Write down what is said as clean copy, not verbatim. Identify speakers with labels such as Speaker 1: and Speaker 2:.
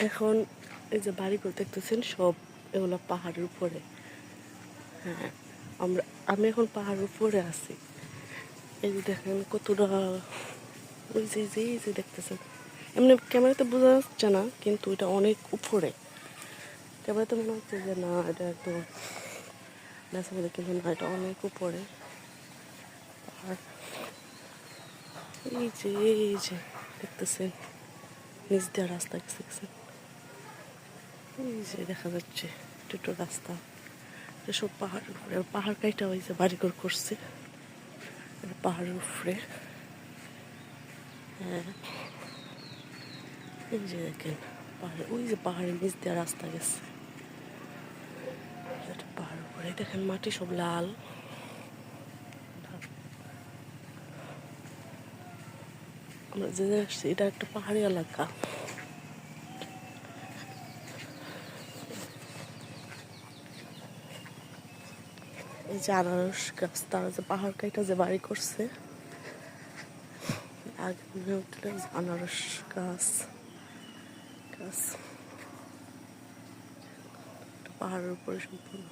Speaker 1: এখন এই যে বাড়িগুলো দেখতেছেন সব এগুলো পাহাড়ের উপরে। হ্যাঁ, আমি এখন পাহাড়ের উপরে আছি। এই যে দেখেন কতটা, ওই যে দেখতেছেন, এমনি ক্যামেরাতে বোঝা যাচ্ছে না, কিন্তু এটা অনেক উপরে। ক্যামেরাতে মনে হচ্ছে যে না এটা একদম গাছের মধ্যে, কিন্তু না, এটা অনেক উপরে। আর এই যে দেখতেছেন নিচ দিয়ে রাস্তা দেখতেছেন, এই যে দেখা যাচ্ছে ছোট রাস্তা। এসব পাহাড়ের উপরে, পাহাড় কাইটা ওই যে বাড়িঘর করছে পাহাড়ের উপরে। হ্যাঁ, এই যে দেখেন পাহাড়, ওই যে পাহাড়ের নিচ দিয়ে রাস্তা গেছে পাহাড়ের উপরে। দেখেন মাটি সব লাল। আমরা যে আসছি এটা একটা পাহাড়ি এলাকা। এই যে আনারস গাছ, তারা যে পাহাড় কাইটা যে বাড়ি করছে, আগে মনে হচ্ছিল আনারস গাছ গাছ পাহাড়ের উপরে সম্পূর্ণ।